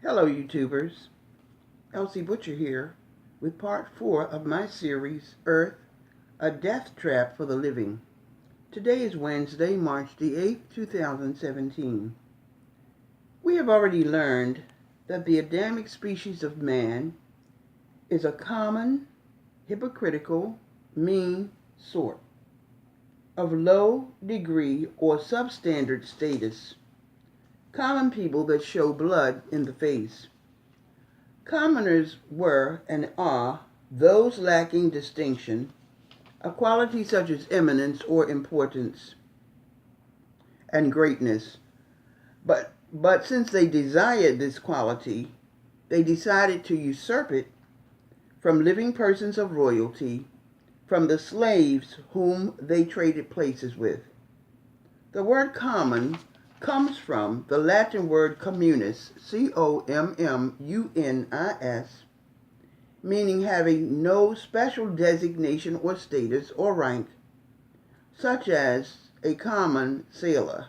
Hello, YouTubers. Elsie Butcher here with part 4 of my series, Earth, a Death Trap for the Living. Today is Wednesday, March the 8th, 2017. We have already learned that the Adamic species of man is a common, hypocritical, mean sort of low degree or substandard status. Common people that show blood in the face. Commoners were and are those lacking distinction, a quality such as eminence or importance and greatness. But since they desired this quality, they decided to usurp it from living persons of royalty, from the slaves whom they traded places with. The word common comes from the Latin word communis, communis, meaning having no special designation or status or rank, such as a common sailor,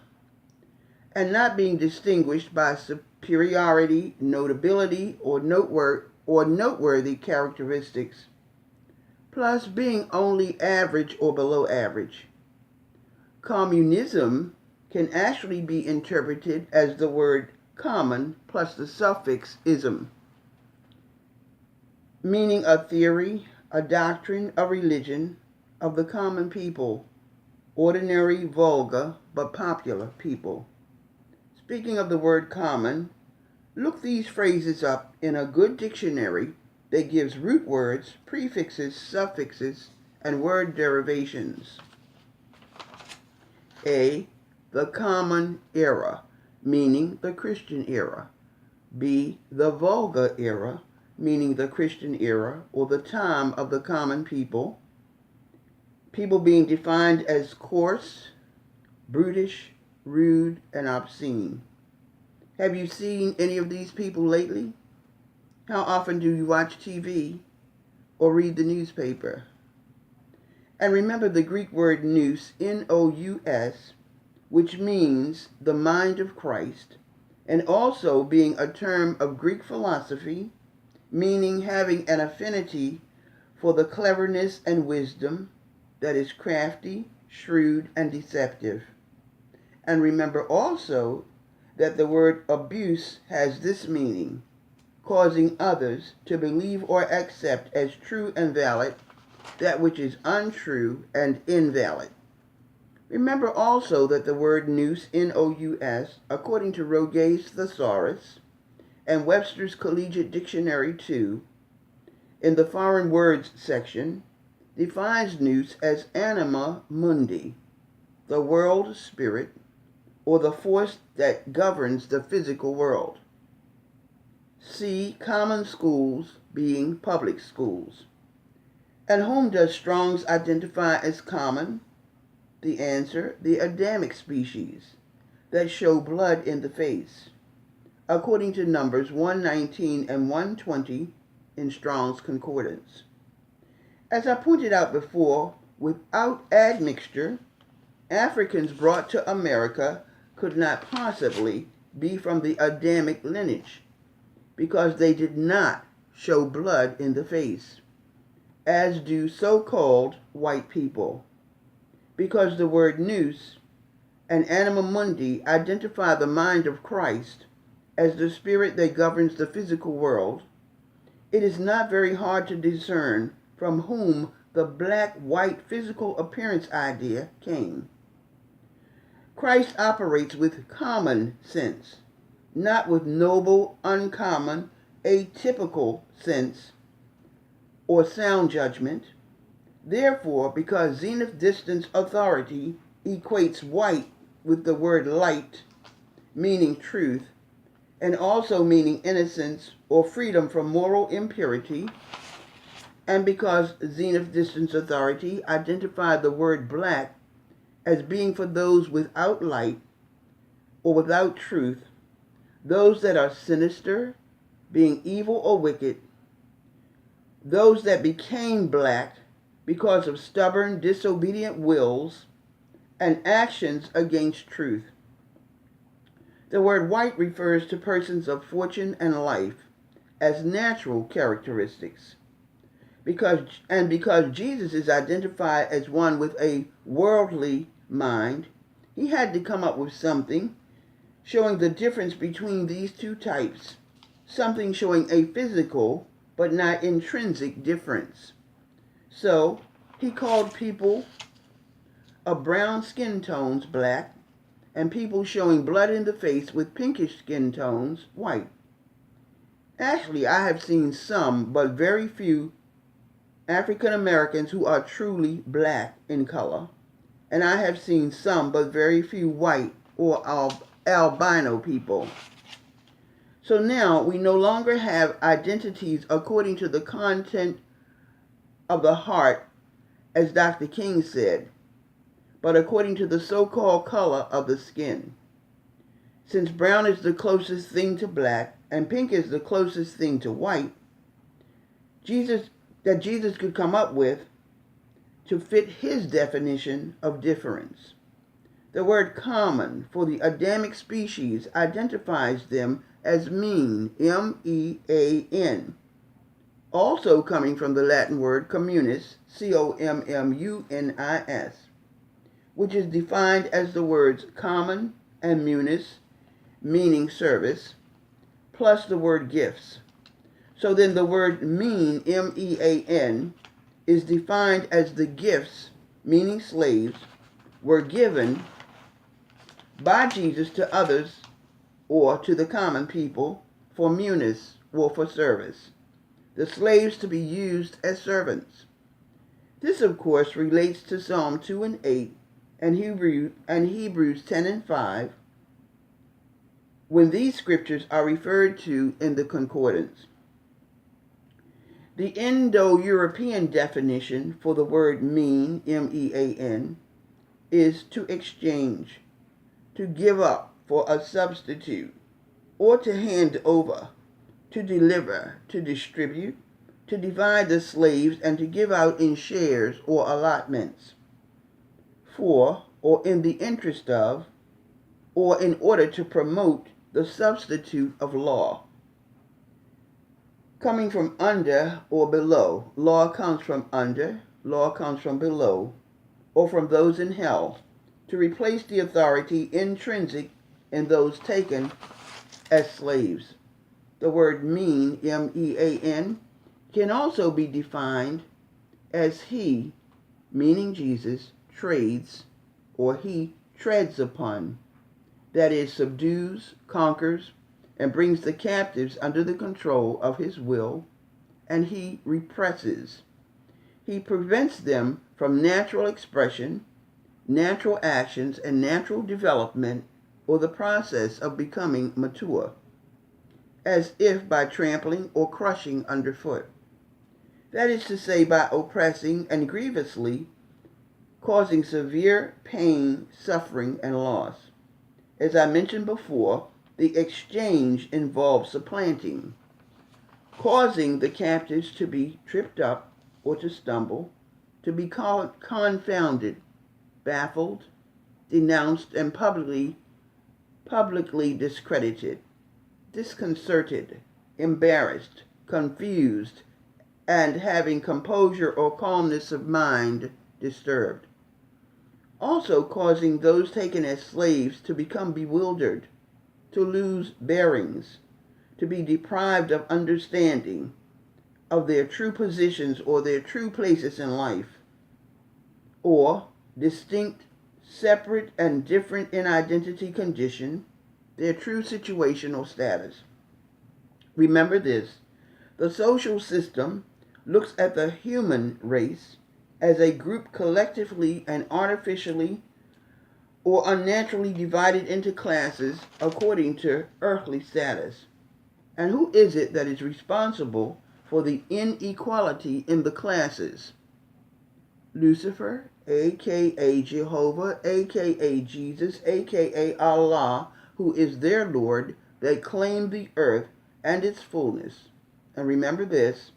and not being distinguished by superiority, notability, or noteworthy characteristics, plus being only average or below average. Communism can actually be interpreted as the word common plus the suffix ism, meaning a theory, a doctrine, a religion of the common people, ordinary, vulgar, but popular people. Speaking of the word common, look these phrases up in a good dictionary that gives root words, prefixes, suffixes, and word derivations. A. The common era, meaning the Christian era. B. The vulgar era, meaning the Christian era or the time of the common people. People being defined as coarse, brutish, rude, and obscene. Have you seen any of these people lately? How often do you watch TV or read the newspaper? And remember the Greek word nous, N-O-U-S, which means the mind of Christ, and also being a term of Greek philosophy, meaning having an affinity for the cleverness and wisdom that is crafty, shrewd, and deceptive. And remember also that the word abuse has this meaning, causing others to believe or accept as true and valid that which is untrue and invalid. Remember also that the word nous, N-O-U-S, according to Roget's Thesaurus and Webster's Collegiate Dictionary 2, in the foreign words section, defines nous as anima mundi, the world spirit, or the force that governs the physical world. See common schools being public schools. And whom does Strong's identify as common? The answer, the Adamic species that show blood in the face, according to Numbers 119 and 120 in Strong's Concordance. As I pointed out before, without admixture, Africans brought to America could not possibly be from the Adamic lineage, because they did not show blood in the face, as do so-called white people. Because the word nous and anima mundi identify the mind of Christ as the spirit that governs the physical world, it is not very hard to discern from whom the black-white physical appearance idea came. Christ operates with common sense, not with noble, uncommon, atypical sense or sound judgment. Therefore, because zenith distance authority equates white with the word light, meaning truth, and also meaning innocence or freedom from moral impurity, and because zenith distance authority identified the word black as being for those without light or without truth, those that are sinister, being evil or wicked, those that became black because of stubborn, disobedient wills and actions against truth. The word white refers to persons of fortune and life as natural characteristics. Because Jesus is identified as one with a worldly mind, he had to come up with something showing the difference between these two types, something showing a physical but not intrinsic difference. So he called people of brown skin tones black, and people showing blood in the face with pinkish skin tones white. Actually, I have seen some, but very few, African Americans who are truly black in color, and I have seen some, but very few, white or albino people. So now we no longer have identities according to the content of the heart, as Dr. King said, but according to the so-called color of the skin. Since brown is the closest thing to black and pink is the closest thing to white, Jesus could come up with to fit his definition of difference. The word common for the Adamic species identifies them as mean, M-E-A-N, also coming from the Latin word communis, C-O-M-M-U-N-I-S, which is defined as the words common and munis, meaning service, plus the word gifts. So then the word mean, M-E-A-N, is defined as the gifts, meaning slaves, were given by Jesus to others or to the common people for munis or for service, the slaves to be used as servants. This, of course, relates to Psalm 2 and 8 and Hebrews 10 and 5, when these scriptures are referred to in the concordance. The Indo-European definition for the word mean, M-E-A-N, is to exchange, to give up for a substitute, or to hand over, to deliver, to distribute, to divide the slaves, and to give out in shares or allotments, for, or in the interest of, or in order to promote the substitute of law. Coming from under or below, law comes from under, law comes from below, or from those in hell, to replace the authority intrinsic in those taken as slaves. The word mean, M-E-A-N, can also be defined as he, meaning Jesus, trades, or he treads upon, that is, subdues, conquers, and brings the captives under the control of his will, and he represses. He prevents them from natural expression, natural actions, and natural development, or the process of becoming mature, as if by trampling or crushing underfoot. That is to say, by oppressing and grievously causing severe pain, suffering, and loss. As I mentioned before, the exchange involves supplanting, causing the captives to be tripped up or to stumble, to be confounded, baffled, denounced, and publicly discredited, disconcerted, embarrassed, confused, and having composure or calmness of mind disturbed. Also causing those taken as slaves to become bewildered, to lose bearings, to be deprived of understanding of their true positions or their true places in life, or distinct, separate, and different in identity condition, their true situation or status. Remember this, the social system looks at the human race as a group collectively and artificially or unnaturally divided into classes according to earthly status. And who is it that is responsible for the inequality in the classes? Lucifer, aka Jehovah, aka Jesus, aka Allah, who is their Lord, that claimed the earth and its fullness. And remember this,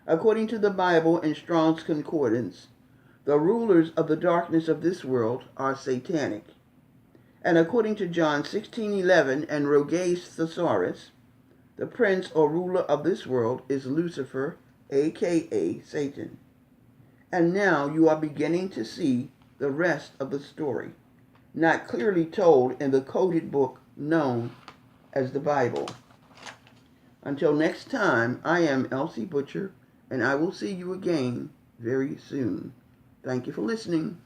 according to the Bible and Strong's Concordance, the rulers of the darkness of this world are satanic. And according to John 16:11 and Rogaeus Thesaurus, the prince or ruler of this world is Lucifer, aka Satan. And now you are beginning to see the rest of the story, not clearly told in the coded book known as the Bible. Until next time, I am Elsie Butcher, and I will see you again very soon. Thank you for listening.